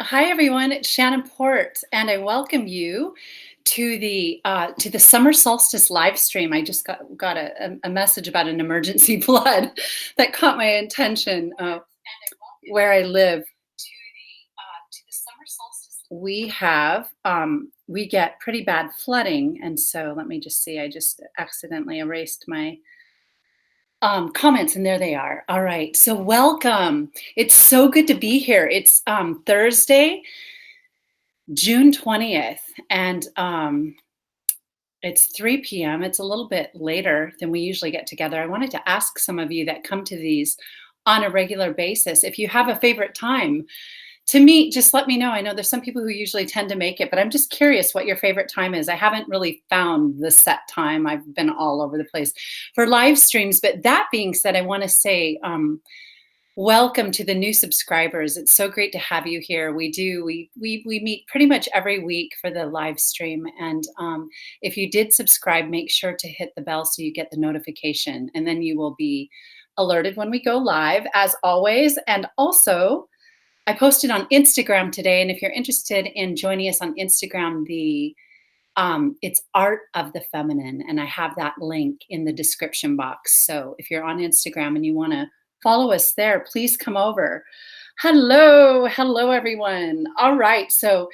Hi everyone, it's Shannon Port, and I welcome you to the Summer Solstice live stream. I just got a message about an emergency flood that caught my attention where I live. We get pretty bad flooding, and so let me just see. I just accidentally erased my comments, and there they are. All right, so welcome. It's so good to be here. It's Thursday, June 20th, and it's 3 p.m. It's a little bit later than we usually get together. I wanted to ask some of you that come to these on a regular basis if you have a favorite time to meet. Just let me know. I know there's some people who usually tend to make it, but I'm just curious what your favorite time is. I haven't really found the set time. I've been all over the place for live streams. But that being said, I want to say, welcome to the new subscribers. It's so great to have you here. We meet pretty much every week for the live stream, and if you did subscribe, make sure to hit the bell so you get the notification, and then you will be alerted when we go live, as always. And also, I posted on Instagram today, and if you're interested in joining us on Instagram, the it's Art of the Feminine, and I have that link in the description box. So if you're on Instagram and you want to follow us there, please come over. Hello everyone. All right, so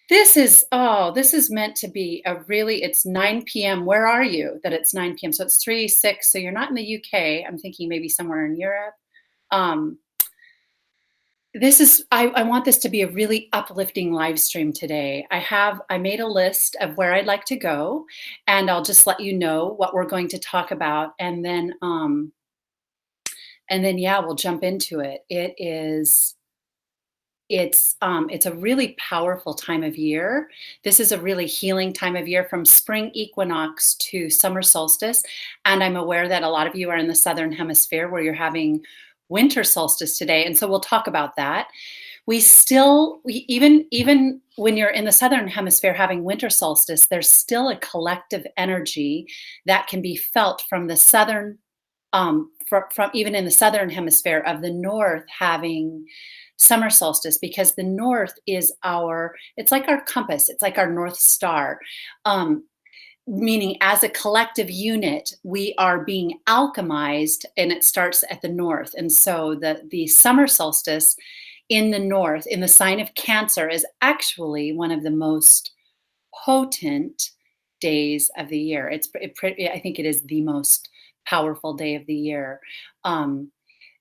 this is meant to be a really, it's 9 p.m. Where are you that it's 9 p.m.? So it's 3, 6. So you're not in the UK. I'm thinking maybe somewhere in Europe. Um, I want this to be a really uplifting live stream today. I made a list of where I'd like to go, and I'll just let you know what we're going to talk about, and then yeah, we'll jump into it. It's a really powerful time of year. This is a really healing time of year, from spring equinox to summer solstice. And I'm aware that a lot of you are in the southern hemisphere where you're having winter solstice today. And so we'll talk about that. Even when you're in the southern hemisphere having winter solstice, there's still a collective energy that can be felt from the southern, from even in the southern hemisphere of the north having summer solstice, because the north is it's like our compass, it's like our north star. Meaning, as a collective unit, we are being alchemized, and it starts at the north. And so the summer solstice in the north, in the sign of Cancer, is actually one of the most potent days of the year. I think it is the most powerful day of the year.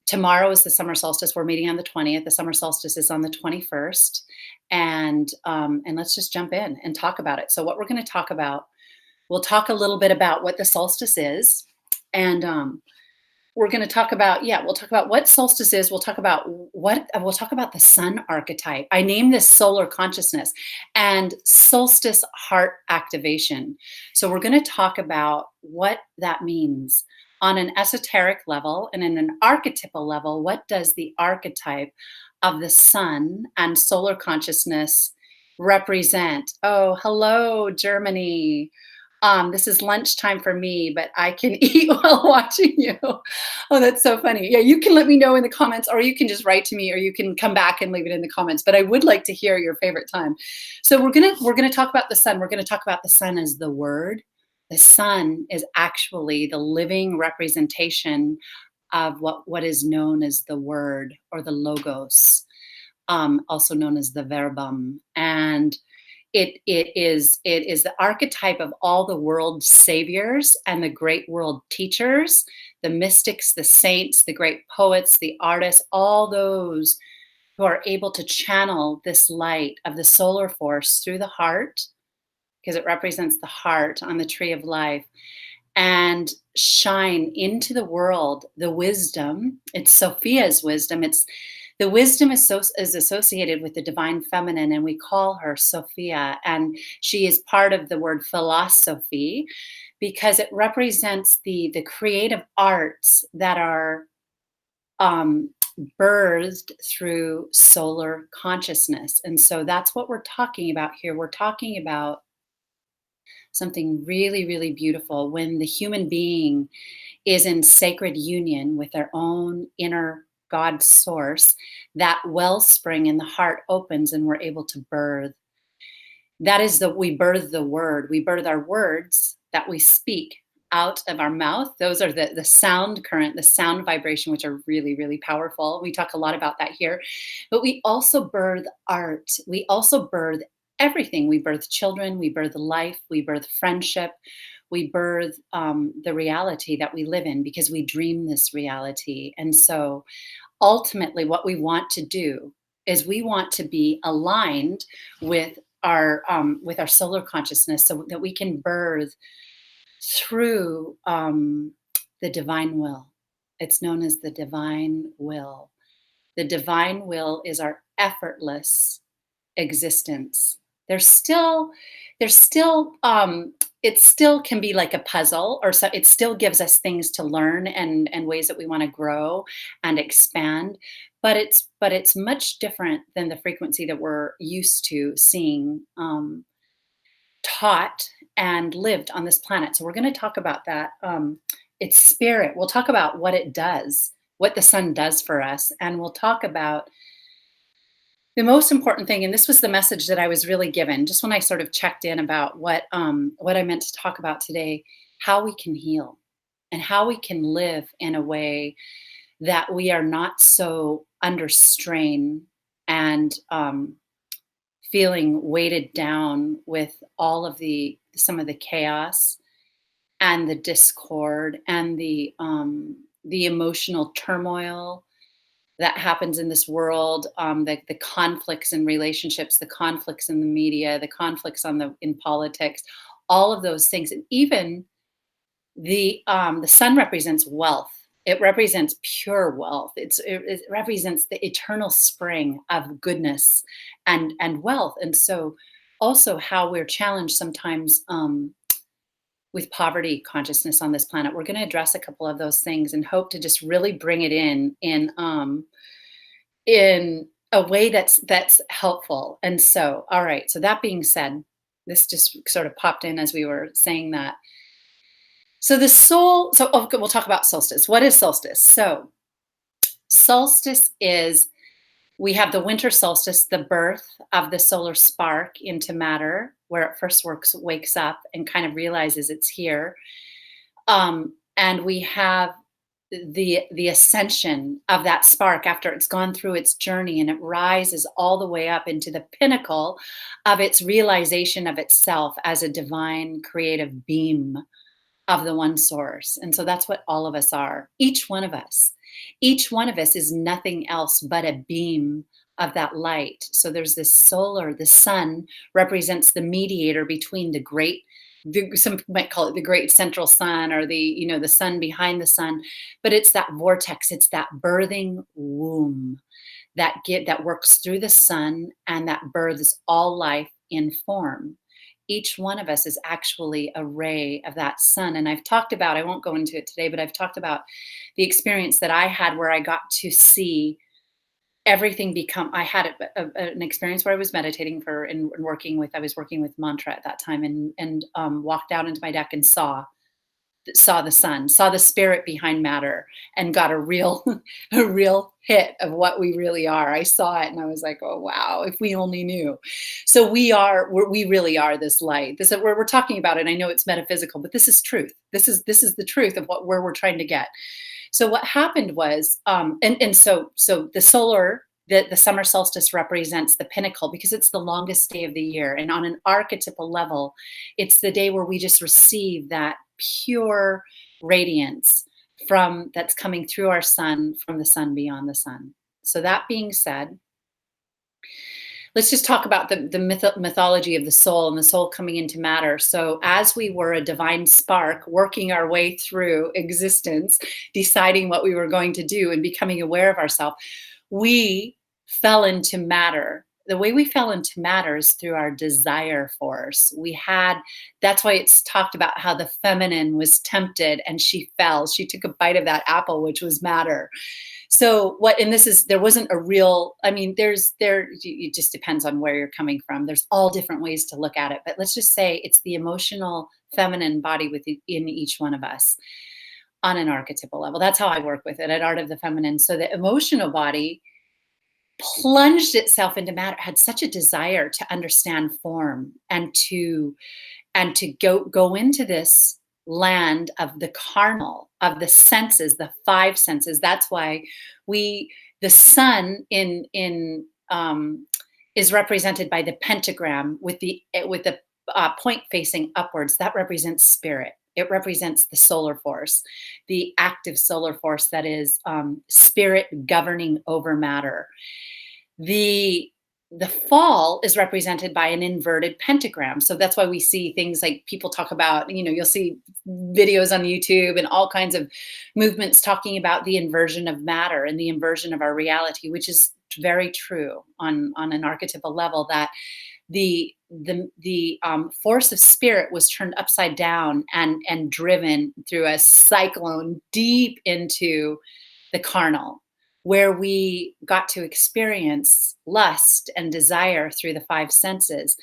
Tomorrow is the summer solstice. We're meeting on the 20th. The summer solstice is on the 21st, and let's just jump in and talk about it. So what we're going to talk about, we'll talk a little bit about what the solstice is, and we're going to talk about, we'll talk about what solstice is. We'll talk about the sun archetype. I name this solar consciousness and solstice heart activation. So we're going to talk about what that means on an esoteric level, and in an archetypal level. What does the archetype of the sun and solar consciousness represent? Oh, hello, Germany. This is lunchtime for me, but I can eat while watching you. Oh, that's so funny. Yeah, you can let me know in the comments, or you can just write to me, or you can come back and leave it in the comments. But I would like to hear your favorite time. So we're gonna talk about the sun. We're gonna talk about the sun as the word. The sun is actually the living representation of what is known as the word, or the logos, also known as the verbum. And it is the archetype of all the world saviors and the great world teachers, the mystics, the saints, the great poets, the artists, all those who are able to channel this light of the solar force through the heart, because it represents the heart on the tree of life, and shine into the world the wisdom. It's Sophia's wisdom. It's the wisdom is associated with the divine feminine, and we call her Sophia. And she is part of the word philosophy, because it represents the creative arts that are birthed through solar consciousness. And so that's what we're talking about here. We're talking about something really, really beautiful when the human being is in sacred union with their own inner God source, that wellspring in the heart opens and we're able to birth. That is we birth the word. We birth our words that we speak out of our mouth. Those are the sound current, the sound vibration, which are really, really powerful. We talk a lot about that here. But we also birth art. We also birth everything. We birth children, we birth life, we birth friendship, we birth the reality that we live in because we dream this reality. And so ultimately, what we want to do is we want to be aligned with our solar consciousness so that we can birth through the divine will. It's known as the divine will. The divine will is our effortless existence. There's still it still can be like a puzzle, or so it still gives us things to learn and ways that we want to grow and expand, but it's much different than the frequency that we're used to seeing taught and lived on this planet. So we're going to talk about that. It's spirit. We'll talk about what it does, what the sun does for us, and we'll talk about the most important thing. And this was the message that I was really given just when I sort of checked in about what I meant to talk about today: how we can heal and how we can live in a way that we are not so under strain and feeling weighted down with all of some of the chaos and the discord and the emotional turmoil that happens in this world, the conflicts in relationships, the conflicts in the media, the conflicts in politics, all of those things. And even the sun represents wealth. It represents pure wealth. It represents the eternal spring of goodness and wealth. And so also how we're challenged sometimes with poverty consciousness on this planet. We're going to address a couple of those things and hope to just really bring it in a way that's helpful. And so, all right. So that being said, this just sort of popped in as we were saying that. So we'll talk about solstice. What is solstice? So solstice is, we have the winter solstice, the birth of the solar spark into matter, where it first wakes up and kind of realizes it's here. And we have the ascension of that spark after it's gone through its journey, and it rises all the way up into the pinnacle of its realization of itself as a divine creative beam of the one source. And so that's what all of us are. Each one of us is nothing else but a beam of that light. So there's this the sun represents the mediator between some might call it the great central sun, or the sun behind the sun, but it's that vortex, it's that birthing womb that works through the sun and that births all life in form. Each one of us is actually a ray of that sun. And I won't go into it today, but I've talked about the experience that I had where I got to see everything I had an experience where I was meditating I was working with mantra at that time, and walked out into my deck and saw the sun, saw the spirit behind matter, and got a real hit of what we really are. I saw it and I was like, oh wow, if we only knew. So we really are this light. This is where we're talking about it. I know it's metaphysical, but this is truth. This is the truth of where we're trying to get. So what happened was, so the summer solstice represents the pinnacle because it's the longest day of the year. And on an archetypal level, it's the day where we just receive that pure radiance that's coming through our sun, from the sun beyond the sun. So that being said, let's just talk about the mythology of the soul and the soul coming into matter. So as we were a divine spark working our way through existence, deciding what we were going to do and becoming aware of ourselves, we fell into matter. The way we fell into matter is through our desire force. That's why it's talked about how the feminine was tempted and she fell. She took a bite of that apple, which was matter. So there wasn't a real, it just depends on where you're coming from. There's all different ways to look at it, but let's just say it's the emotional feminine body within each one of us. on an archetypal level. That's how I work with it at Art of the Feminine. So the emotional body plunged itself into matter, had such a desire to understand form and to go into this land of the carnal, of the senses, the five senses. That's why we the sun is represented by the pentagram with the point facing upwards. That represents spirit. It represents the solar force, the active solar force that is spirit governing over matter. The the fall is represented by an inverted pentagram. So that's why we see things like people talk about, you'll see videos on YouTube and all kinds of movements talking about the inversion of matter and the inversion of our reality, which is very true on an archetypal level, that the force of spirit was turned upside down and driven through a cyclone deep into the carnal, where we got to experience lust and desire through the five senses.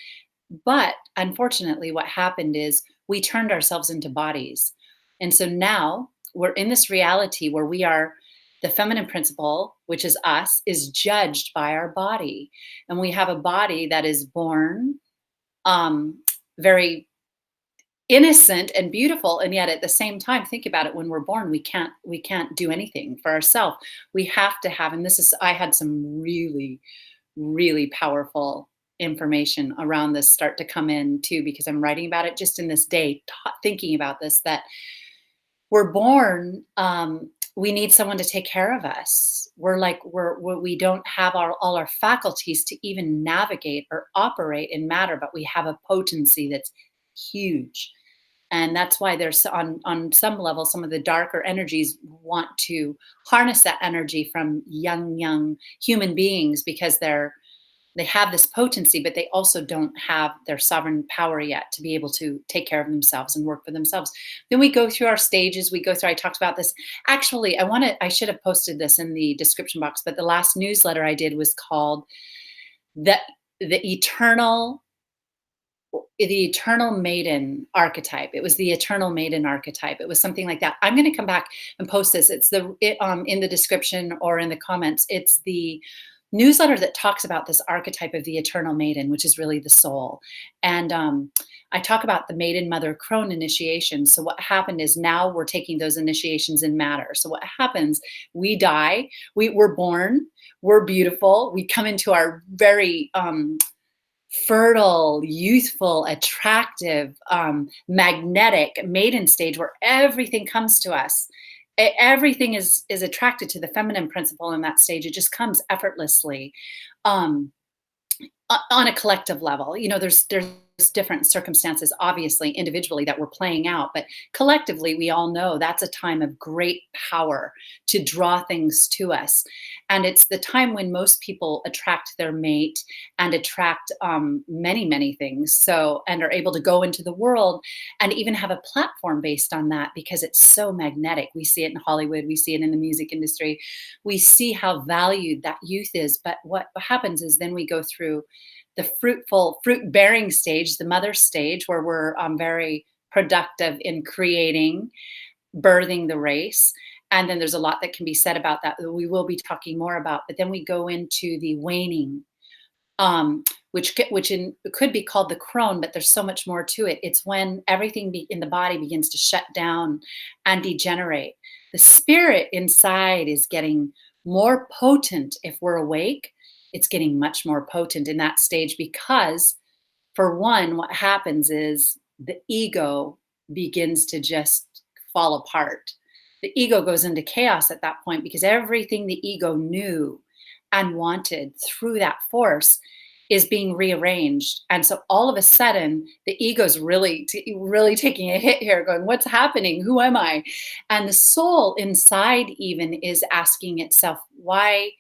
But unfortunately, what happened is we turned ourselves into bodies. And so now we're in this reality where we are the feminine principle, which is us, is judged by our body. And we have a body that is born very innocent and beautiful, and yet at the same time, think about it, when we're born, we can't do anything for ourselves. We have to have, and this is, I had some really really powerful information around this start to come in too, because I'm writing about it just in this day, thinking about this, that we're born, we need someone to take care of us. We don't have all our faculties to even navigate or operate in matter, but we have a potency that's huge. And that's why there's on some level, some of the darker energies want to harness that energy from young human beings, because they have this potency, but they also don't have their sovereign power yet to be able to take care of themselves and work for themselves. Then we go through our stages. I talked about this. Actually, I should have posted this in the description box, but the last newsletter I did was called the eternal maiden archetype. It was the eternal maiden archetype. It was something like that. I'm going to come back and post this. It's in the description or in the comments. It's the newsletter that talks about this archetype of the eternal maiden, which is really the soul. And I talk about the maiden mother crone initiation. So what happened is, now we're taking those initiations in matter. So what happens, we die, we're born, we're beautiful, we come into our very fertile, youthful, attractive, magnetic maiden stage, where everything comes to us. Everything is attracted to the feminine principle in that stage. It just comes effortlessly. On a collective level, there's different circumstances, obviously, individually, that we're playing out, but collectively, we all know that's a time of great power to draw things to us. And it's the time when most people attract their mate and attract many things, and are able to go into the world and even have a platform based on that, because it's so magnetic. We see it in Hollywood, we see it in the music industry, we see how valued that youth is. But what happens is, then we go through the fruit bearing stage, the mother stage, where we're very productive in creating, birthing the race. And then there's a lot that can be said about that we will be talking more about. But then we go into the waning, which could be called the crone, but there's so much more to it. It's when everything in the body begins to shut down and degenerate. The spirit inside is getting more potent. If we're awake, it's getting much more potent in that stage, because, for one, what happens is the ego begins to just fall apart. The ego goes into chaos at that point, because everything the ego knew and wanted through that force is being rearranged. And so all of a sudden, the ego's really taking a hit here, going, what's happening? Who am I? And the soul inside even is asking itself, why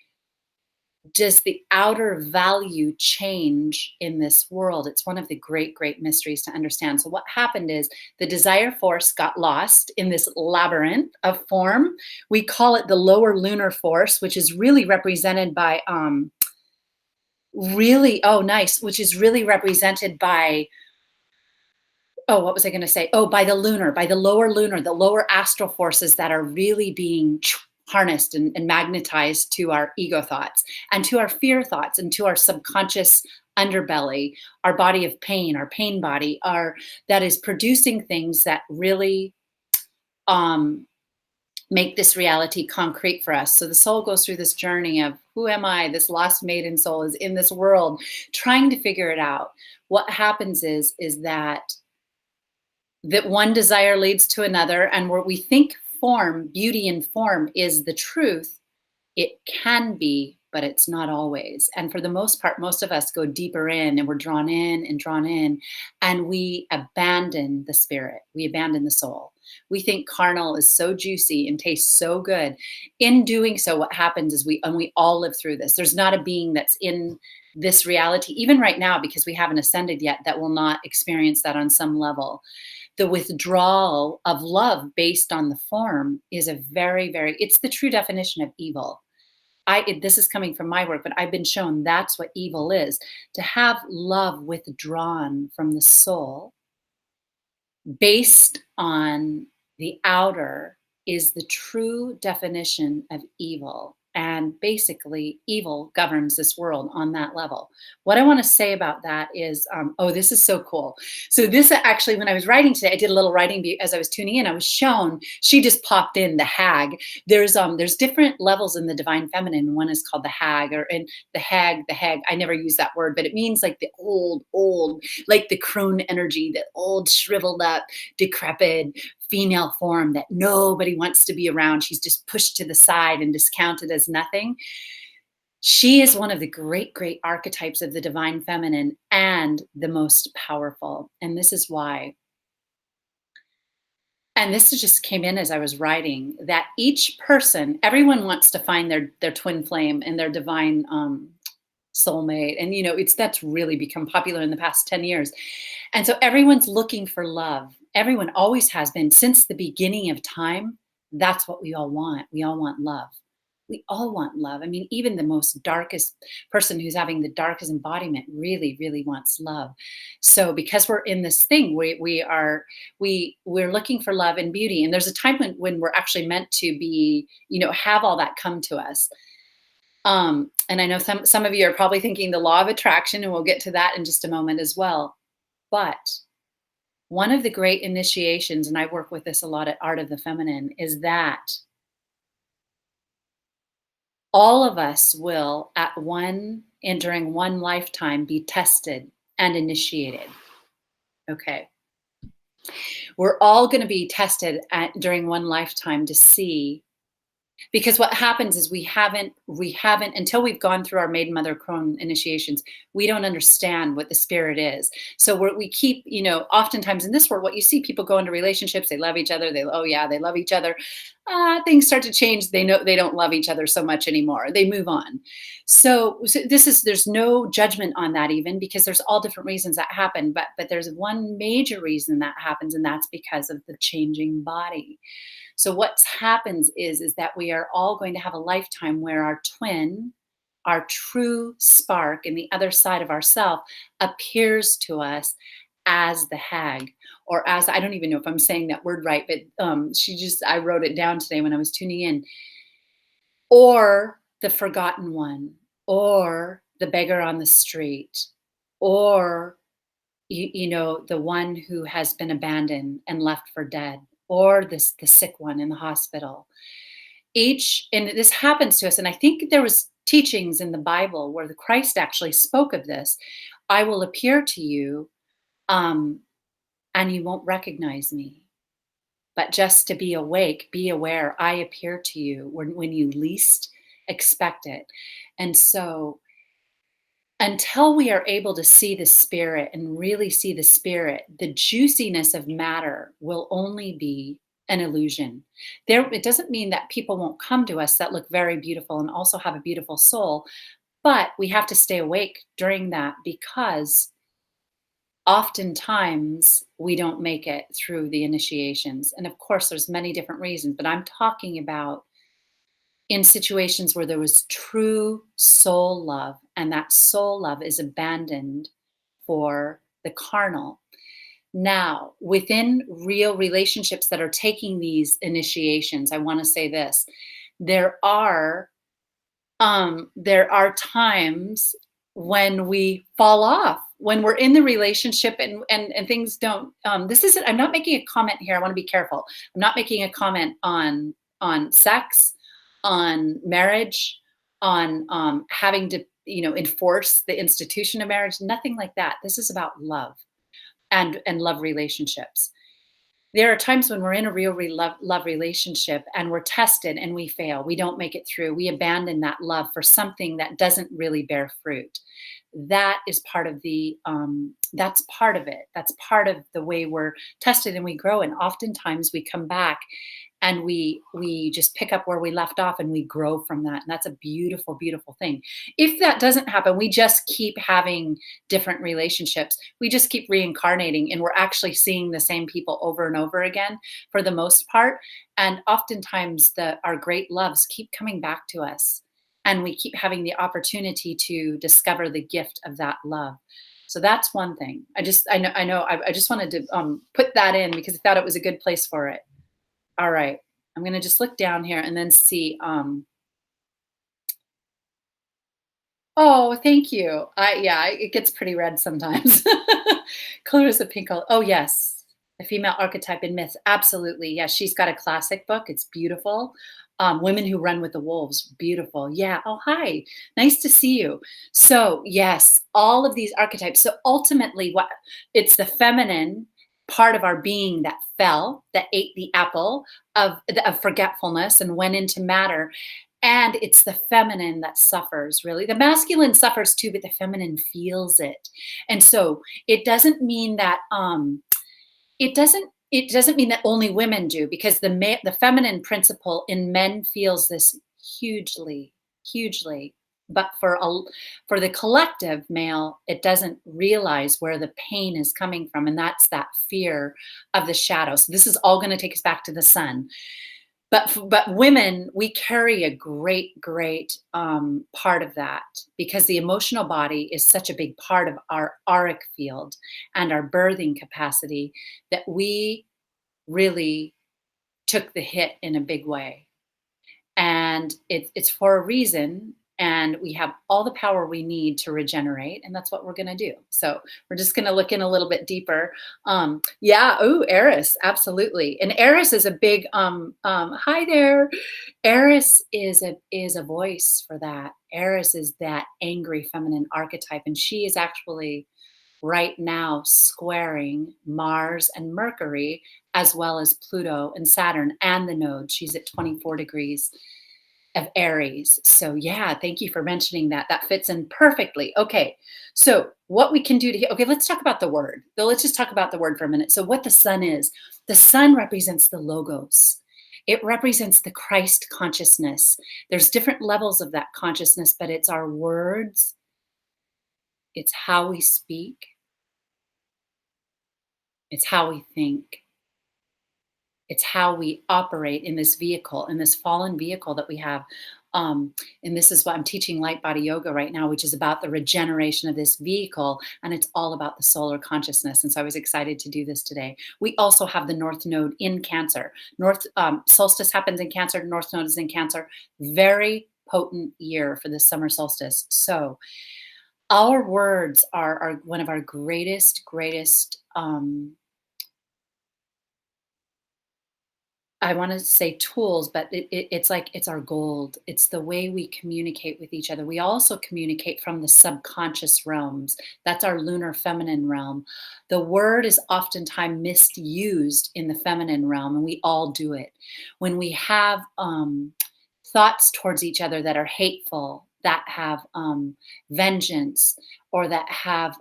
does the outer value change in this world? It's one of the great mysteries to understand. So what happened is, the desire force got lost in this labyrinth of form. We call it the lower lunar force, which is really represented by which is really represented by Oh, what was I gonna say? Oh, by the lunar, by the lower lunar, the lower astral forces that are really being harnessed and magnetized to our ego thoughts and to our fear thoughts and to our subconscious underbelly, our body of pain, our pain body, our that is producing things that really um make this reality concrete for us. So the soul goes through this journey of who am I? This lost maiden soul is in this world trying to figure it out. What happens is that one desire leads to another, and where we think form, beauty in form is the truth, it can be, but it's not always. And for the most part, most of us go deeper in and we're drawn in and drawn in, and we abandon the spirit, we abandon the soul. We think carnal is so juicy and tastes so good. In doing so, what happens is we all live through this. There's not a being that's in this reality, even right now, because we haven't ascended yet, that will not experience that on some level. The withdrawal of love based on the form is a very, very, it's the true definition of evil. This is coming from my work, but I've been shown that's what evil is. To have love withdrawn from the soul based on the outer is the true definition of evil. And basically, evil governs this world on that level. What I want to say about that is, oh, this is so cool. So this actually, when I was writing today, I did a little writing as I was tuning in. I was shown, she just popped in the hag. There's different levels in the divine feminine. One is called the hag, or in the hag. I never use that word, but it means like the old, like the crone energy, the old shriveled up, decrepit female form that nobody wants to be around. She's just pushed to the side and discounted as nothing. She is one of the great archetypes of the divine feminine and the most powerful. And this is why. And this just came in as I was writing, that each person, everyone wants to find their twin flame and their divine soulmate. And that's really become popular in the past 10 years. And so everyone's looking for love. Everyone always has been since the beginning of time. That's what we all want. We all want love. We all want love. I mean, even the most darkest person who's having the darkest embodiment really wants love. So because we're in this thing, we're looking for love and beauty. And there's a time when we're actually meant to be, have all that come to us. And I know some of you are probably thinking the law of attraction, and we'll get to that in just a moment as well. But one of the great initiations, and I work with this a lot at Art of the Feminine, is that all of us will during one lifetime be tested and initiated. Okay. We're all going to be tested during one lifetime to see. Because what happens is we haven't until we've gone through our maiden mother crone initiations, we don't understand what the spirit is. So we keep, oftentimes in this world, what you see, people go into relationships, they love each other, they love each other. Things start to change. They know they don't love each other so much anymore. They move on. So there's no judgment on that, even because there's all different reasons that happen. But there's one major reason that happens, and that's because of the changing body. So what happens is that we are all going to have a lifetime where our twin, our true spark in the other side of ourself, appears to us as the hag, or as, I don't even know if I'm saying that word right, but I wrote it down today when I was tuning in, or the forgotten one, or the beggar on the street, or the one who has been abandoned and left for dead, or the sick one in the hospital. And this happens to us, and I think there was teachings in the Bible where the Christ actually spoke of this. I will appear to you, and you won't recognize me. But just to be awake, be aware, I appear to you when you least expect it. And so until we are able to see the spirit and really see the spirit, the juiciness of matter will only be an illusion. It doesn't mean that people won't come to us that look very beautiful and also have a beautiful soul, but we have to stay awake during that, because oftentimes we don't make it through the initiations. And of course, there's many different reasons, but I'm talking about in situations where there was true soul love, and that soul love is abandoned for the carnal. Now, within real relationships that are taking these initiations, I want to say this. There are there are times when we fall off, when we're in the relationship and things don't this isn't I'm not making a comment here. I want to be careful. I'm not making a comment on sex, on marriage, on having to, enforce the institution of marriage, nothing like that. This is about love and love relationships. There are times when we're in a real love relationship and we're tested and we fail. We don't make it through. We abandon that love for something that doesn't really bear fruit. That is part of that's part of it. That's part of the way we're tested and we grow. And oftentimes we come back and we just pick up where we left off and we grow from that, and that's a beautiful, beautiful thing. If that doesn't happen, we just keep having different relationships, we just keep reincarnating, and we're actually seeing the same people over and over again for the most part. And oftentimes our great loves keep coming back to us, and we keep having the opportunity to discover the gift of that love. So that's one thing. I just wanted to put that in because I thought it was a good place for it. All right. I'm gonna just look down here and then see, oh, thank you. It gets pretty red sometimes. Color is a pink color. Oh, yes. The female archetype in myths. Absolutely. Yes, she's got a classic book. It's beautiful. Women Who Run with the Wolves. Beautiful. Yeah. Oh, hi. Nice to see you. So, yes, all of these archetypes. So ultimately, what it's the feminine part of our being that fell, that ate the apple of forgetfulness and went into matter. And it's the feminine that suffers, really. The masculine suffers too, but the feminine feels it. And so it doesn't mean that it doesn't mean that only women do, because the feminine principle in men feels this hugely, hugely. But for the collective male, it doesn't realize where the pain is coming from, and that's that fear of the shadow. So this is all going to take us back to the sun. But women, we carry a great, great part of that, because the emotional body is such a big part of our auric field and our birthing capacity, that we really took the hit in a big way. And it's for a reason, and we have all the power we need to regenerate, and that's what we're going to do. So we're just going to look in a little bit deeper. Yeah. Oh, Eris, absolutely. And Eris is a big hi there. Eris is a voice for that. Eris is that angry feminine archetype, and she is actually right now squaring Mars and Mercury, as well as Pluto and Saturn and the node. She's at 24 degrees of Aries. So yeah, thank you for mentioning that. That fits in perfectly. Okay. So what we can do okay, let's talk about the word. So let's just talk about the word for a minute. So what the sun is, the sun represents the logos. It represents the Christ consciousness. There's different levels of that consciousness, but it's our words. It's how we speak. It's how we think. It's how we operate in this vehicle, in this fallen vehicle that we have. And this is what I'm teaching light body yoga right now, which is about the regeneration of this vehicle. And it's all about the solar consciousness. And so I was excited to do this today. We also have the North Node in Cancer. North Solstice happens in Cancer. North Node is in Cancer. Very potent year for the summer solstice. So our words are one of our greatest, I want to say tools, but it's like it's our gold. It's the way we communicate with each other. We also communicate from the subconscious realms. That's our lunar feminine realm. The word is oftentimes misused in the feminine realm, and we all do it. When we have thoughts towards each other that are hateful, that have vengeance, or that have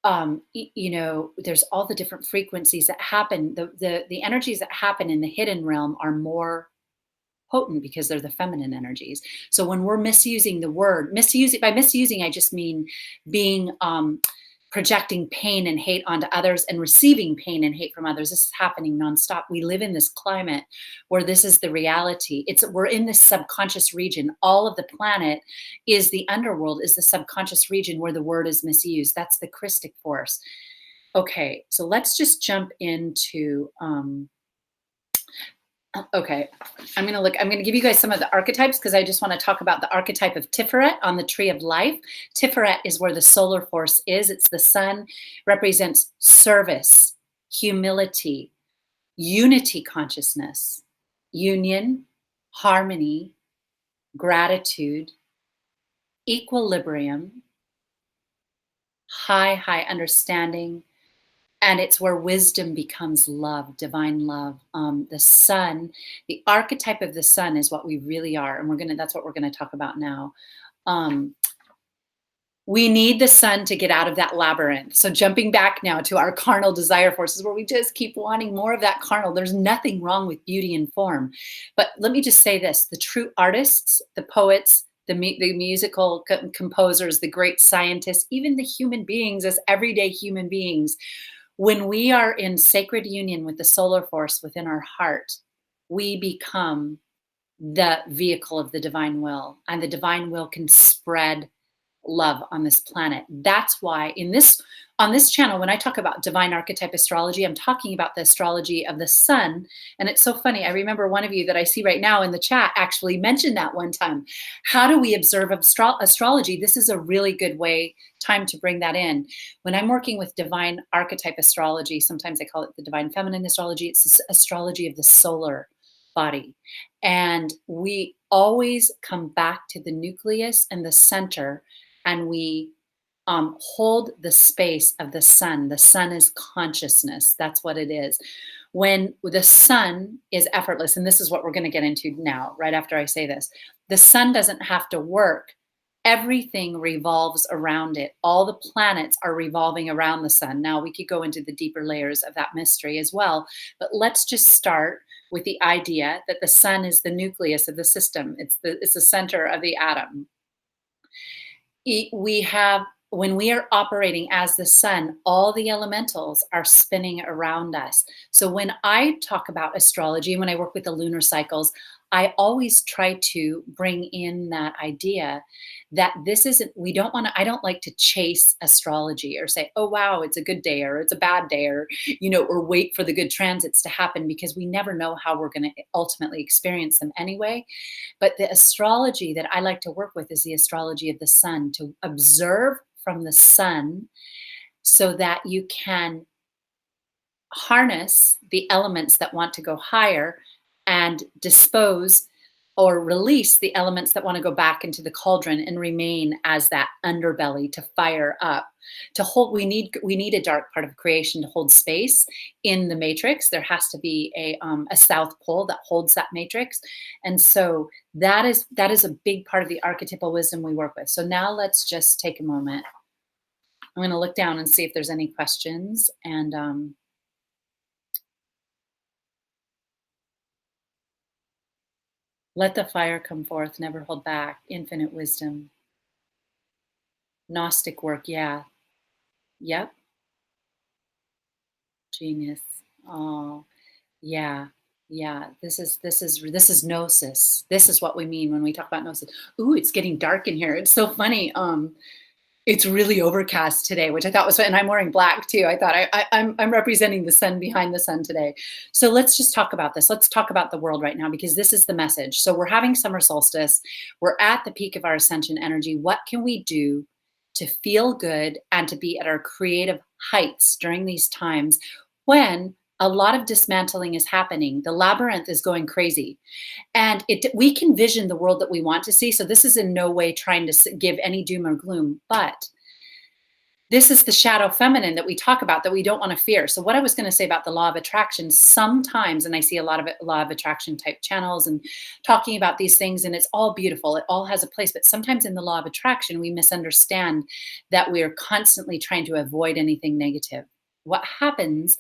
there's all the different frequencies that happen. The energies that happen in the hidden realm are more potent because they're the feminine energies. So when we're misusing the word, by misusing, I just mean being projecting pain and hate onto others and receiving pain and hate from others. This is happening nonstop. We live in this climate where this is the reality. We're in this subconscious region. All of the planet is the underworld, is the subconscious region where the word is misused. That's the Christic force. Okay, so let's just jump into okay. I'm gonna give you guys some of the archetypes because I just want to talk about the archetype of Tiferet on the tree of life. Tiferet is where the solar force is. It's the sun, represents service, humility, unity consciousness, union, harmony, gratitude, equilibrium, high understanding, and it's where wisdom becomes love, divine love. The sun, the archetype of the sun is what we really are, and that's what we're gonna talk about now. Um, we need the sun to get out of that labyrinth. So jumping back now to our carnal desire forces where we just keep wanting more of that carnal. There's nothing wrong with beauty and form. But let me just say this, the true artists, the poets, the musical composers, the great scientists, even the human beings as everyday human beings, when we are in sacred union with the solar force within our heart, we become the vehicle of the divine will, and the divine will can spread love on this planet. That's why on this channel, when I talk about divine archetype astrology, I'm talking about the astrology of the sun. And it's so funny. I remember one of you that I see right now in the chat actually mentioned that one time. How do we observe astrology? This is a really good time to bring that in. When I'm working with divine archetype astrology, sometimes I call it the divine feminine astrology. It's this astrology of the solar body. And we always come back to the nucleus and the center, and we hold the space of the sun. The sun is consciousness. That's what it is. When the sun is effortless, and this is what we're going to get into now, right after I say this, the sun doesn't have to work. Everything revolves around it. All the planets are revolving around the sun. Now, we could go into the deeper layers of that mystery as well, but let's just start with the idea that the sun is the nucleus of the system. It's the center of the atom. We have, when we are operating as the sun, all the elementals are spinning around us. So when I talk about astrology and when I work with the lunar cycles, I always try to bring in that idea that this isn't, I don't like to chase astrology or say, oh, wow, it's a good day or it's a bad day, or, or wait for the good transits to happen, because we never know how we're going to ultimately experience them anyway. But the astrology that I like to work with is the astrology of the sun, to observe from the sun so that you can harness the elements that want to go higher and dispose or release the elements that want to go back into the cauldron and remain as that underbelly to fire up, to hold. We need a dark part of creation to hold space in the matrix. There has to be a south pole that holds that matrix. And so that is a big part of the archetypal wisdom we work with. So now let's just take a moment. I'm going to look down and see if there's any questions, and let the fire come forth, never hold back, infinite wisdom. Gnostic work, yeah. Yep. Genius. Oh, yeah. Yeah. This is gnosis. This is what we mean when we talk about gnosis. Ooh, it's getting dark in here. It's so funny. It's really overcast today, which I thought was fun. And I'm wearing black too. I thought I'm representing the sun behind the sun today. So let's just talk about this. Let's talk about the world right now, because this is the message. So we're having summer solstice. We're at the peak of our ascension energy. What can we do to feel good and to be at our creative heights during these times when a lot of dismantling is happening? The labyrinth is going crazy. And we can vision the world that we want to see. So this is in no way trying to give any doom or gloom, but this is the shadow feminine that we talk about that we don't want to fear. So what I was going to say about the law of attraction, sometimes, and I see a lot of law of attraction type channels and talking about these things, and it's all beautiful. It all has a place. But sometimes in the law of attraction, we misunderstand that we are constantly trying to avoid anything negative. What happens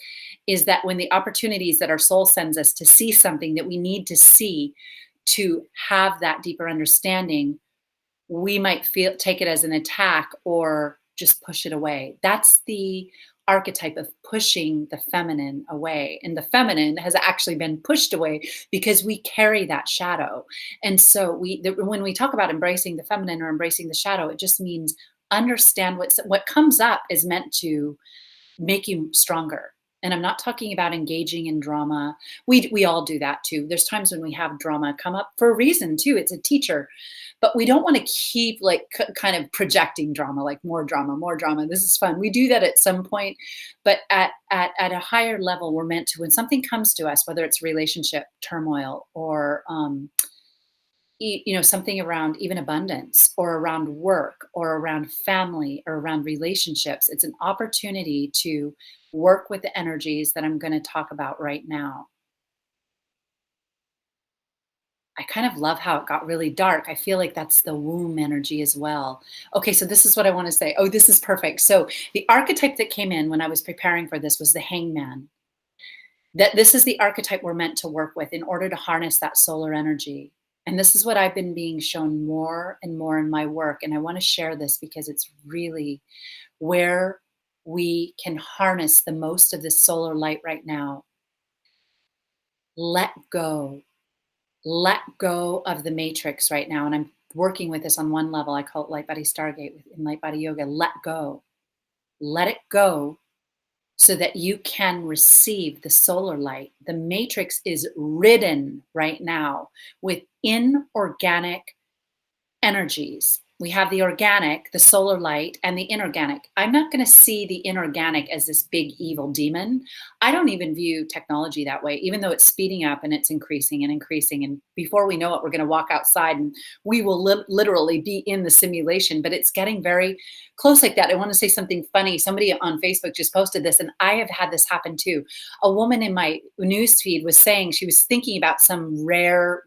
is that when the opportunities that our soul sends us to see something that we need to see to have that deeper understanding, we might take it as an attack or just push it away. That's the archetype of pushing the feminine away. And the feminine has actually been pushed away because we carry that shadow. And so when we talk about embracing the feminine or embracing the shadow, it just means understand what comes up is meant to make you stronger. And I'm not talking about engaging in drama. We all do that too. There's times when we have drama come up for a reason too. It's a teacher, but we don't want to keep like kind of projecting drama, like more drama, more drama. This is fun. We do that at some point, but at a higher level, we're meant to, when something comes to us, whether it's relationship turmoil or something around even abundance or around work or around family or around relationships, it's an opportunity to work with the energies that I'm going to talk about right now. I kind of love how it got really dark. I feel like that's the womb energy as well. Okay, so this is what I want to say. Oh, this is perfect. So the archetype that came in when I was preparing for this was the hangman. That this is the archetype we're meant to work with in order to harness that solar energy. And this is what I've been being shown more and more in my work. And I want to share this because it's really where we can harness the most of this solar light right now. Let go. Let go of the matrix right now. And I'm working with this on one level. I call it Light Body Stargate in Light Body Yoga. Let go. Let it go so that you can receive the solar light. The matrix is ridden right now with inorganic energies. We have the organic, the solar light, and the inorganic. I'm not going to see the inorganic as this big evil demon. I don't even view technology that way, even though it's speeding up and it's increasing and increasing. And before we know it, we're going to walk outside and we will literally be in the simulation, but it's getting very close like that. I want to say something funny. Somebody on Facebook just posted this, and I have had this happen too. A woman in my newsfeed was saying she was thinking about some rare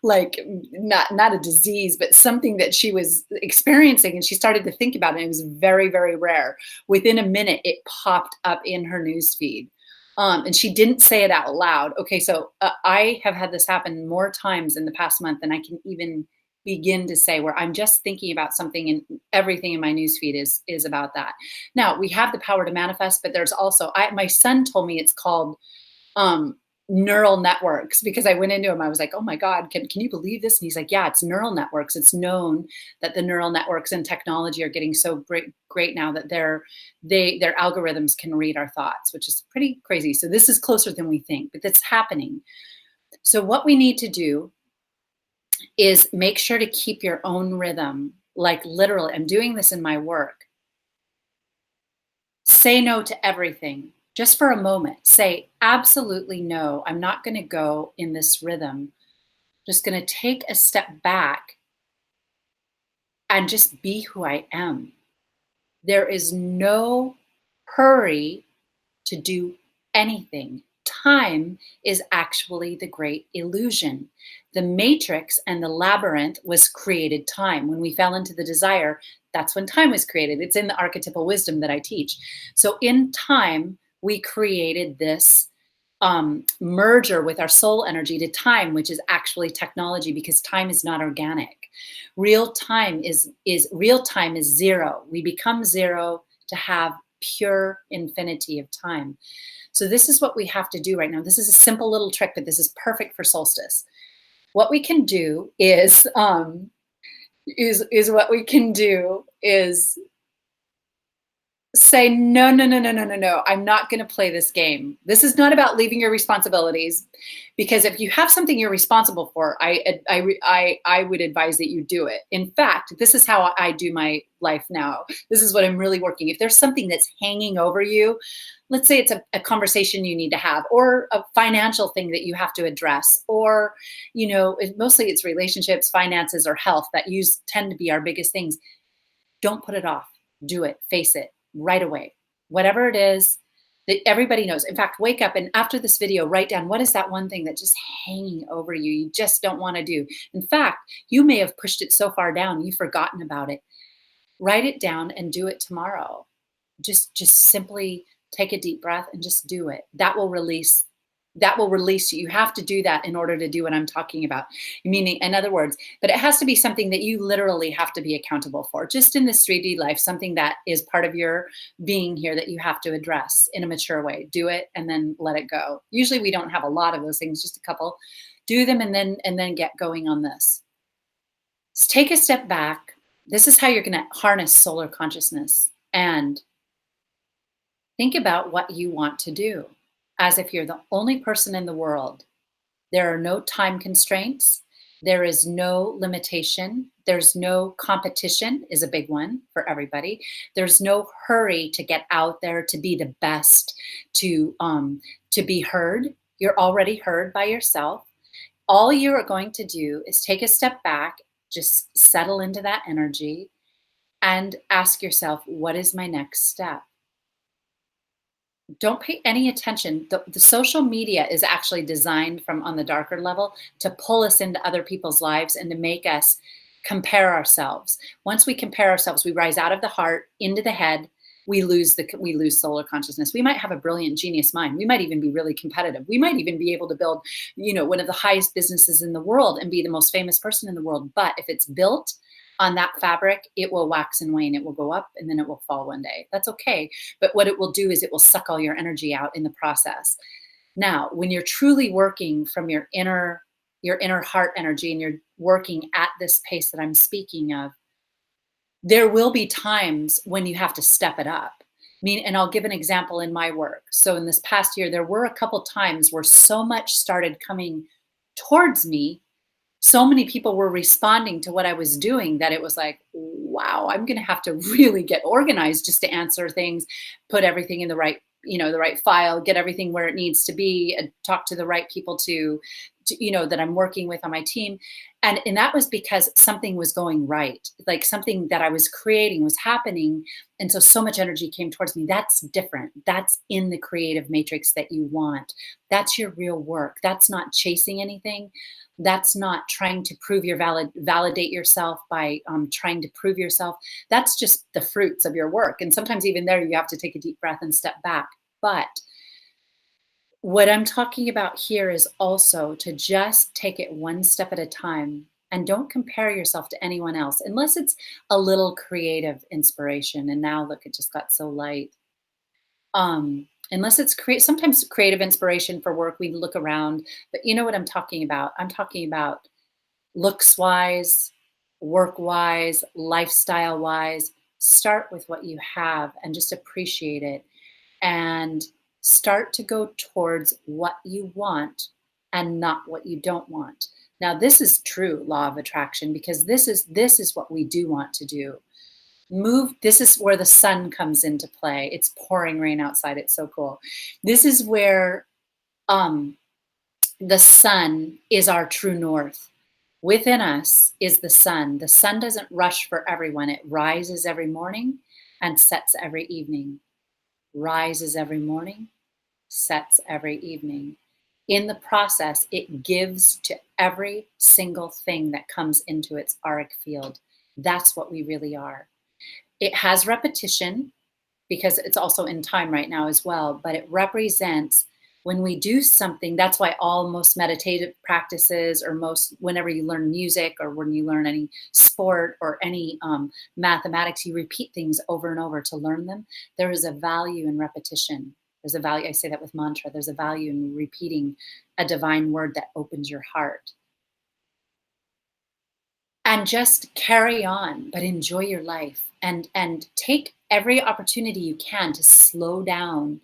like not a disease, but something that she was experiencing, and she started to think about it. It was very, very rare. Within a minute, it popped up in her news feed. And she didn't say it out loud. Okay, so I have had this happen more times in the past month than I can even begin to say, where I'm just thinking about something and everything in my newsfeed is about that. Now we have the power to manifest, but there's also my son told me it's called um, neural networks, because I went into him. I was like, oh my God, can you believe this? And he's like, yeah, it's neural networks. It's known that the neural networks and technology are getting so great now that their algorithms can read our thoughts, which is pretty crazy. So this is closer than we think, but that's happening. So what we need to do is make sure to keep your own rhythm. Like literally, I'm doing this in my work. Say no to everything. Just for a moment, say absolutely no. I'm not going to go in this rhythm. Just going to take a step back and just be who I am. There is no hurry to do anything. Time is actually the great illusion. The matrix and the labyrinth was created time. When we fell into the desire, that's when time was created. It's in the archetypal wisdom that I teach. So in time, we created this merger with our soul energy to time, which is actually technology, because time is not organic. Real time is zero. We become zero to have pure infinity of time. So this is what we have to do right now. This is a simple little trick, but this is perfect for solstice. What we can do is say, no, no, no, no, no, no, no. I'm not going to play this game. This is not about leaving your responsibilities, because if you have something you're responsible for, I would advise that you do it. In fact, this is how I do my life now. This is what I'm really working. If there's something that's hanging over you, let's say it's a conversation you need to have, or a financial thing that you have to address, or, mostly it's relationships, finances, or health that tend to be our biggest things. Don't put it off. Do it. Face it right away. Whatever it is that everybody knows. In fact, wake up and after this video, write down, what is that one thing that's just hanging over you? You just don't want to do. In fact, you may have pushed it so far down, you've forgotten about it. Write it down and do it tomorrow. Just simply take a deep breath and just do it. That will release you. You have to do that in order to do what I'm talking about. Meaning, in other words, but it has to be something that you literally have to be accountable for. Just in this 3D life, something that is part of your being here that you have to address in a mature way. Do it and then let it go. Usually we don't have a lot of those things, just a couple. Do them and then get going on this. So take a step back. This is how you're going to harness solar consciousness and Think about what you want to do as if you're the only person in the world. There are no time constraints. There is no limitation. There's no competition is a big one for everybody. There's no hurry to get out there to be the best, to be heard. You're already heard by yourself. All you are going to do is take a step back, just settle into that energy and ask yourself, what is my next step? Don't pay any attention. The social media is actually designed from on the darker level to pull us into other people's lives and to make us compare ourselves. Once we compare ourselves, we rise out of the heart into the head. We lose solar consciousness. We might have a brilliant genius mind. We might even be really competitive. We might even be able to build, one of the highest businesses in the world and be the most famous person in the world. But if it's built on that fabric, it will wax and wane. It will go up and then it will fall one day. That's okay. But what it will do is it will suck all your energy out in the process. Now, when you're truly working from your inner heart energy and you're working at this pace that I'm speaking of, there will be times when you have to step it up. And I'll give an example in my work. So in this past year, there were a couple times where so much started coming towards me, so many people were responding to what I was doing that it was like, wow, I'm going to have to really get organized just to answer things, put everything in the right file, get everything where it needs to be, and talk to the right people that I'm working with on my team. And that was because something was going right. Like something that I was creating was happening. And so much energy came towards me. That's different. That's in the creative matrix that you want. That's your real work. That's not chasing anything. That's not trying to validate yourself by trying to prove yourself. That's just the fruits of your work. And sometimes even there, you have to take a deep breath and step back. But what I'm talking about here is also to just take it one step at a time and don't compare yourself to anyone else unless it's a little creative inspiration. And now look, it just got so light. Unless it's sometimes creative inspiration for work, we look around, but you know what I'm talking about? I'm talking about looks wise, work wise, lifestyle wise. Start with what you have and just appreciate it and start to go towards what you want and not what you don't want. Now, this is true law of attraction because this is what we do want to do. This is where the sun comes into play. It's pouring rain outside. It's so cool. This is where the sun is our true north. Within us is the sun. The sun doesn't rush for everyone. It rises every morning and sets every evening. Rises every morning, sets every evening. In the process, it gives to every single thing that comes into its auric field. That's what we really are. It has repetition because it's also in time right now as well, but it represents when we do something. That's why most meditative practices or whenever you learn music or when you learn any sport or any mathematics, you repeat things over and over to learn them. There is a value in repetition. There's a value, I say that with mantra, there's a value in repeating a divine word that opens your heart. And just carry on, but enjoy your life and take every opportunity you can to slow down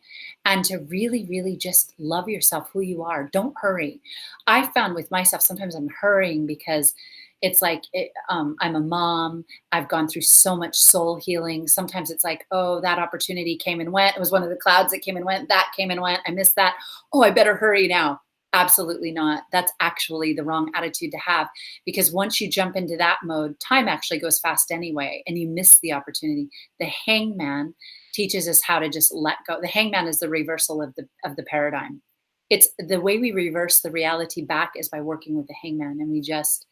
and to really, really just love yourself, who you are. Don't hurry. I found with myself, sometimes I'm hurrying because it's like I'm a mom. I've gone through so much soul healing. Sometimes it's like, oh, that opportunity came and went. It was one of the clouds that came and went. That came and went. I missed that. Oh, I better hurry now. Absolutely not. That's actually the wrong attitude to have because once you jump into that mode, time actually goes fast anyway, and you miss the opportunity. The hangman teaches us how to just let go. The hangman is the reversal of the paradigm. It's the way we reverse the reality back is by working with the hangman, and we just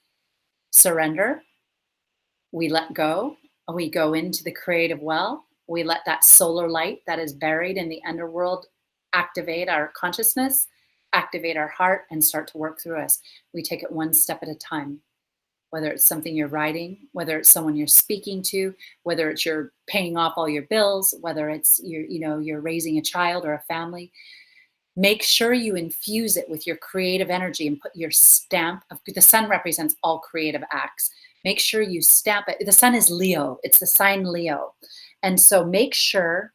surrender. We let go. We go into the creative well. We let that solar light that is buried in the underworld activate our consciousness, activate our heart, and start to work through us. We take it one step at a time, whether it's something you're writing, whether it's someone you're speaking to, whether it's you're paying off all your bills, whether it's you're raising a child or a family. Make sure you infuse it with your creative energy and put your stamp of the sun represents all creative acts. Make sure you stamp it. The sun is Leo. It's the sign Leo. And so make sure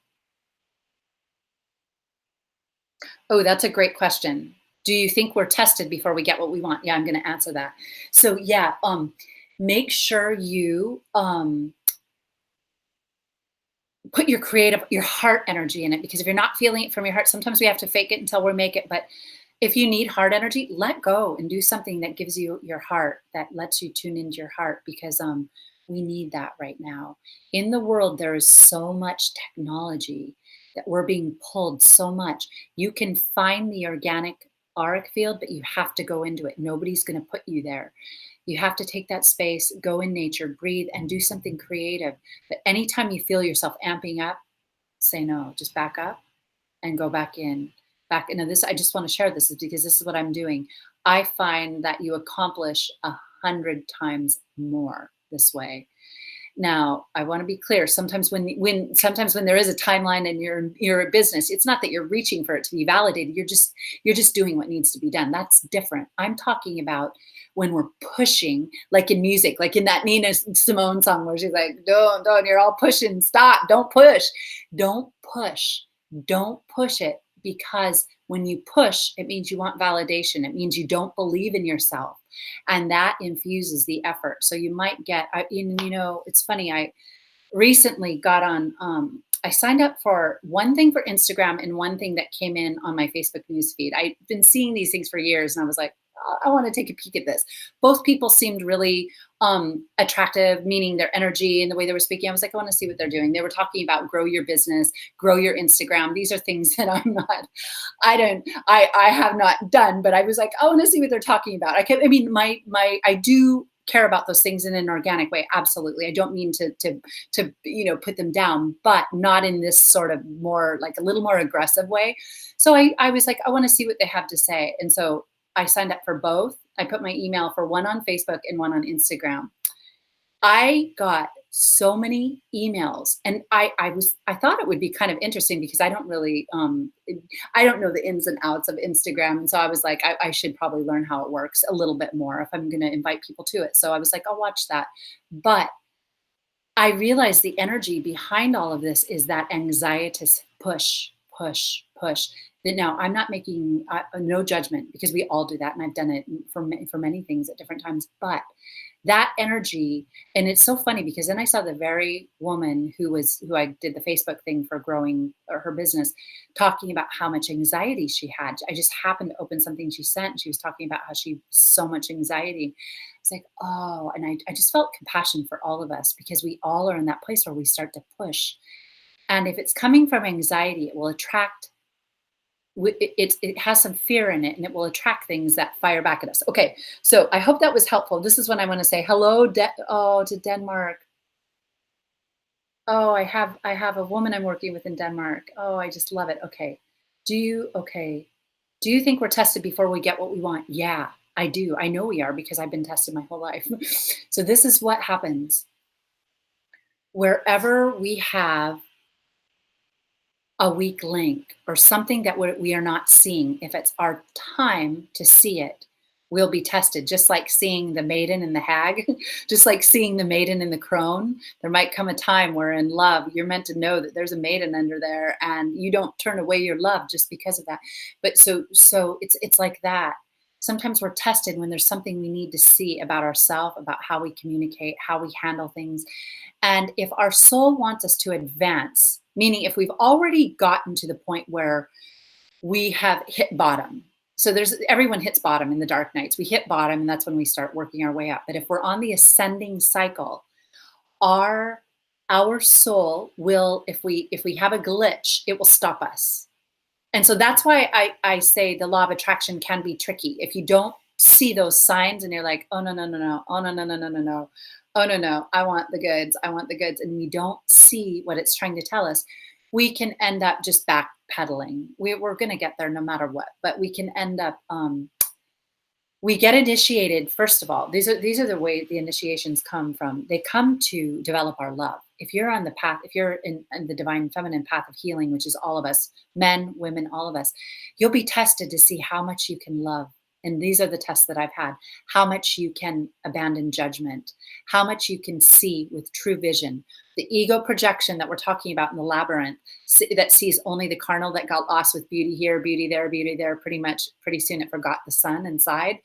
Oh, that's a great question. Do you think we're tested before we get what we want? Yeah, I'm going to answer that. So yeah, make sure you put your creative, your heart energy in it, because if you're not feeling it from your heart, sometimes we have to fake it until we make it. But if you need heart energy, let go and do something that gives you your heart, that lets you tune into your heart, because we need that right now. In the world, there is so much technology that we're being pulled so much. You can find the organic auric field, but you have to go into it. Nobody's going to put you there. You have to take that space, go in nature, breathe, and do something creative. But anytime you feel yourself amping up, say no, just back up and go back in. Back into this. I just want to share this is because this is what I'm doing. I find that you accomplish 100 times more this way. Now, I want to be clear. Sometimes when there is a timeline and you're a business, it's not that you're reaching for it to be validated. You're just doing what needs to be done. That's different. I'm talking about when we're pushing, like in music, like in that Nina Simone song where she's like, don't, you're all pushing, stop, don't push. Don't push. Don't push it, because when you push, it means you want validation. It means you don't believe in yourself, and that infuses the effort. So you might get, it's funny. I recently got on, I signed up for one thing for Instagram and one thing that came in on my Facebook newsfeed. I've been seeing these things for years, and I was like, I want to take a peek at this. Both people seemed really attractive, meaning their energy and the way they were speaking. I was like, I want to see what they're doing. They were talking about grow your business, grow your Instagram. These are things that I have not done, but I was like, I want to see what they're talking about. I do care about those things in an organic way. Absolutely. I don't mean to put them down, but not in this sort of more like a little more aggressive way. So I was like, I want to see what they have to say. And so I signed up for both. I put my email for one on Facebook and one on Instagram. I got so many emails, and I thought it would be kind of interesting because I don't really I don't know the ins and outs of Instagram, and so I was like, I should probably learn how it works a little bit more if I'm going to invite people to it. So I was like, I'll watch that. But I realized the energy behind all of this is that anxietous push, push, push. That now I'm not making no judgment, because we all do that, and I've done it for many things at different times. But that energy, and it's so funny because then I saw the very woman who I did the Facebook thing for growing her business, talking about how much anxiety she had. I just happened to open something she sent. She was talking about how she so much anxiety. It's like, oh, and I just felt compassion for all of us, because we all are in that place where we start to push. And if it's coming from anxiety, it will attract, it has some fear in it, and it will attract things that fire back at us. Okay, so I hope that was helpful. This is when I want to say hello, to Denmark. Oh, I have a woman I'm working with in Denmark. Oh, I just love it. Okay. Okay. Do you think we're tested before we get what we want? Yeah, I do. I know we are, because I've been tested my whole life. So this is what happens wherever we have a weak link or something that we are not seeing. If it's our time to see it, we'll be tested, just like seeing the maiden and the hag, just like seeing the maiden and the crone. There might come a time where in love, you're meant to know that there's a maiden under there, and you don't turn away your love just because of that. But so it's like that. Sometimes we're tested when there's something we need to see about ourselves, about how we communicate, how we handle things. And if our soul wants us to advance, meaning if we've already gotten to the point where we have hit bottom. So everyone hits bottom in the dark nights. We hit bottom, and that's when we start working our way up. But if we're on the ascending cycle, our soul will, if we have a glitch, it will stop us. And so that's why I say the law of attraction can be tricky. If you don't see those signs and you're like, oh no, no, no, no, oh no, no, no, no, no, no, oh no, no, I want the goods, and we don't see what it's trying to tell us, we can end up just backpedaling. We're going to get there no matter what, but we can end up we get initiated. First of all, these are the way the initiations come from. They come to develop our love. If you're on the path, if you're in the divine feminine path of healing, which is all of us, men, women, all of us, you'll be tested to see how much you can love. And these are the tests that I've had. How much you can abandon judgment, how much you can see with true vision. The ego projection that we're talking about in the labyrinth that sees only the carnal, that got lost with beauty here, beauty there, pretty much pretty soon it forgot the sun inside.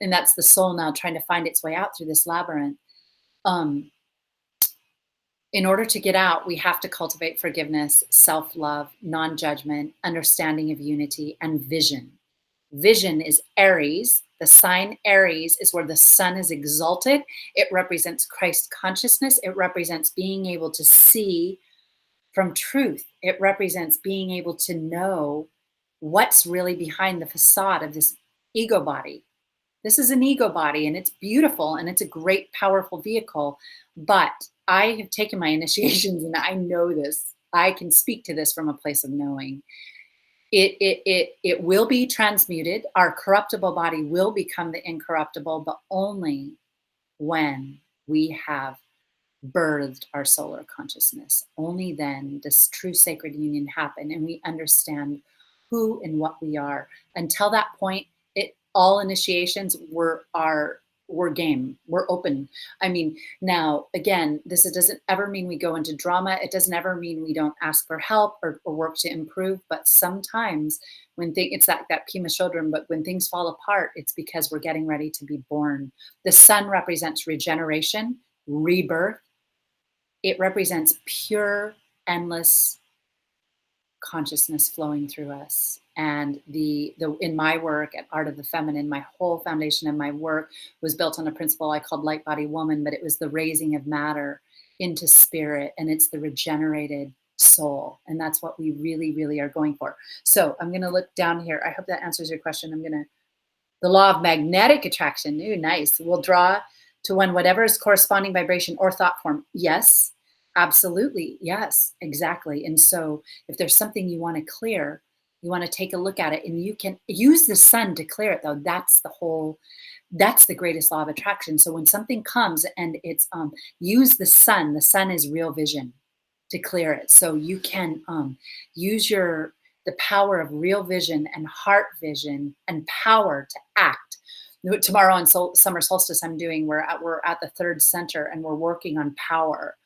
And that's the soul now trying to find its way out through this labyrinth. Um, in order to get out, we have to cultivate forgiveness, self love, non judgment, understanding of unity, and vision. Vision is Aries. The sign Aries is where the sun is exalted. It represents Christ consciousness. It represents being able to see from truth. It represents being able to know what's really behind the facade of this ego body. This is an ego body and it's beautiful and it's a great, powerful vehicle. But I have taken my initiations and I know this. I can speak to this from a place of knowing. It will be transmuted. Our corruptible body will become the incorruptible, but only when we have birthed our solar consciousness. Only then does true sacred union happen and we understand who and what we are. Until that point, all initiations were game. We're open. I mean, now again, this doesn't ever mean we go into drama. It doesn't ever mean we don't ask for help or work to improve. But sometimes when it's that Pima Chodron, but when things fall apart, it's because we're getting ready to be born. The sun represents regeneration, rebirth. It represents pure, endless consciousness flowing through us. And the in my work at Art of the Feminine, my whole foundation of my work was built on a principle I called light body woman, but it was the raising of matter into spirit, and it's the regenerated soul. And that's what we really, really are going for. So I'm going to look down here. I hope that answers your question. I'm going to the law of magnetic attraction. Ooh, nice. We'll draw to one whatever is corresponding vibration or thought form. Yes, absolutely. Yes, exactly. And so if there's something you want to clear, you want to take a look at it and you can use the sun to clear it though. That's the greatest law of attraction. So when something comes and it's use the sun is real vision to clear it. So you can use the power of real vision and heart vision and power to act. Tomorrow on Summer Solstice, we're at the third center and we're working on power.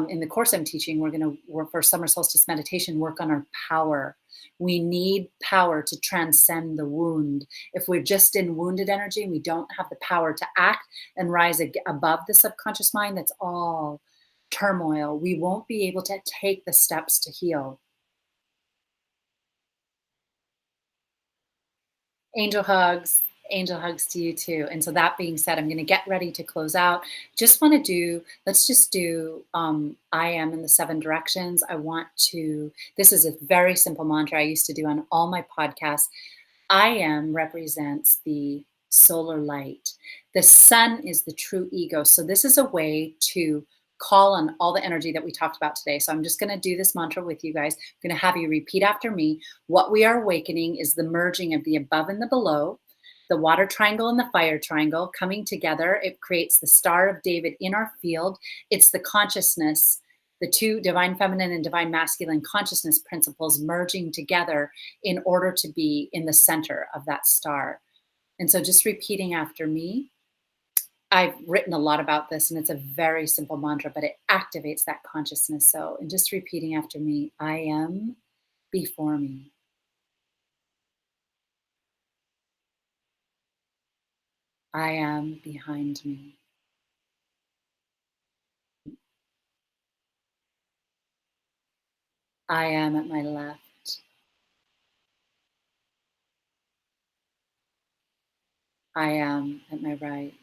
In the course I'm teaching, we're going to work for Summer Solstice meditation, work on our power. We need power to transcend the wound. If we're just in wounded energy and we don't have the power to act and rise above the subconscious mind, that's all turmoil. We won't be able to take the steps to heal. Angel hugs. Angel hugs to you too. And so that being said, I'm going to get ready to close out. Let's just do I am in the seven directions. This is a very simple mantra I used to do on all my podcasts. I am represents the solar light. The sun is the true ego. So this is a way to call on all the energy that we talked about today. So I'm just going to do this mantra with you guys. I'm going to have you repeat after me. What we are awakening is the merging of the above and the below, the water triangle and the fire triangle coming together. It creates the Star of David in our field. It's the consciousness, the two divine feminine and divine masculine consciousness principles merging together in order to be in the center of that star. And so just repeating after me. I've written a lot about this and it's a very simple mantra, but it activates that consciousness. So, and just repeating after me, I am before me. I am behind me. I am at my left. I am at my right.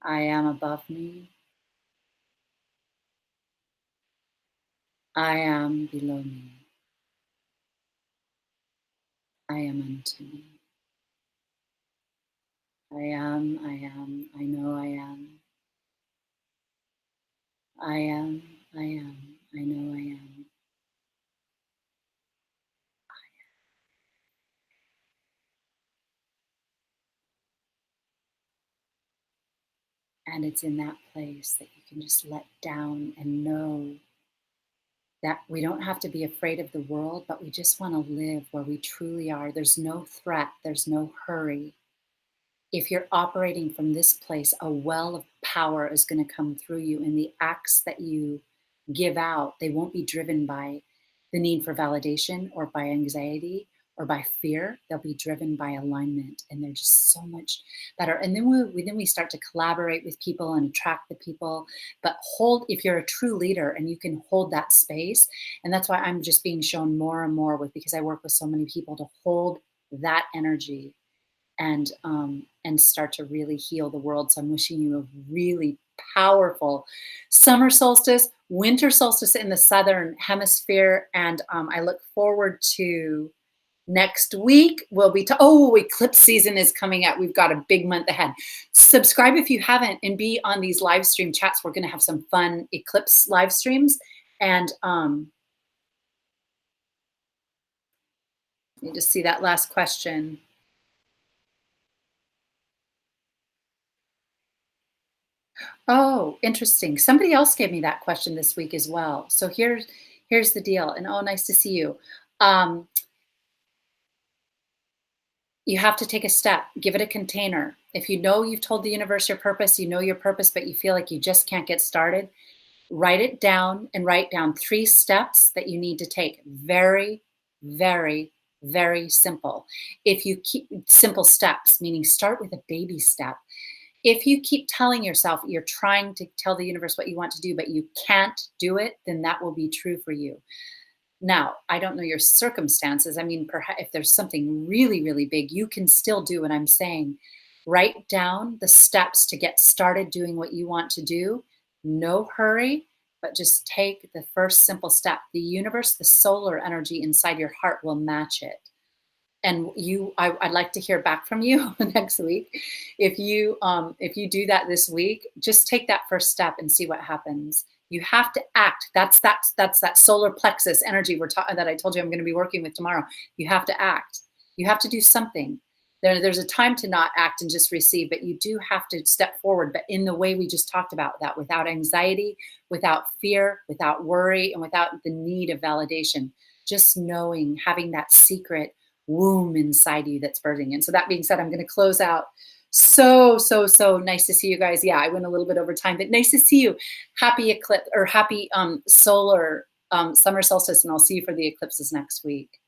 I am above me. I am below me. I am unto me. I know I am. I know I am. And it's in that place that you can just let down and know that we don't have to be afraid of the world, but we just want to live where we truly are. There's no threat, there's no hurry. If you're operating from this place, a well of power is going to come through you, and the acts that you give out, they won't be driven by the need for validation or by anxiety or by fear. They'll be driven by alignment, and they're just so much better. And then we start to collaborate with people and attract the people. But hold, if you're a true leader and you can hold that space, and that's why I'm just being shown more and more with, because I work with so many people, to hold that energy and start to really heal the world. So I'm wishing you a really powerful summer solstice, winter solstice in the southern hemisphere, and I look forward to next week. We'll be eclipse season is coming up. We've got a big month ahead. Subscribe if you haven't, and be on these live stream chats. We're going to have some fun eclipse live streams, and you just see that last question. Oh, interesting. Somebody else gave me that question this week as well. So here's the deal. And oh, nice to see you. Um, you have to take a step, give it a container. If you know you've told the universe your purpose, you know your purpose, but you feel like you just can't get started, write it down and write down 3 steps that you need to take. Very, very, very simple. If you keep simple steps, meaning start with a baby step. If you keep telling yourself you're trying to tell the universe what you want to do, but you can't do it, then that will be true for you. Now, I don't know your circumstances. I mean, perhaps if there's something really, really big, you can still do what I'm saying. Write down the steps to get started doing what you want to do. No hurry, but just take the first simple step. The universe, the solar energy inside your heart will match it. And I'd like to hear back from you next week. If you do that this week, just take that first step and see what happens. You have to act. That's that solar plexus energy that I told you I'm going to be working with tomorrow. You have to act. You have to do something. There's a time to not act and just receive, but you do have to step forward, but in the way we just talked about, that without anxiety, without fear, without worry, and without the need of validation. Just knowing, having that secret womb inside you that's birthing. And so that being said, I'm going to close out. So nice to see you guys. Yeah, I went a little bit over time, but nice to see you. Happy eclipse, or happy solar summer solstice, and I'll see you for the eclipses next week.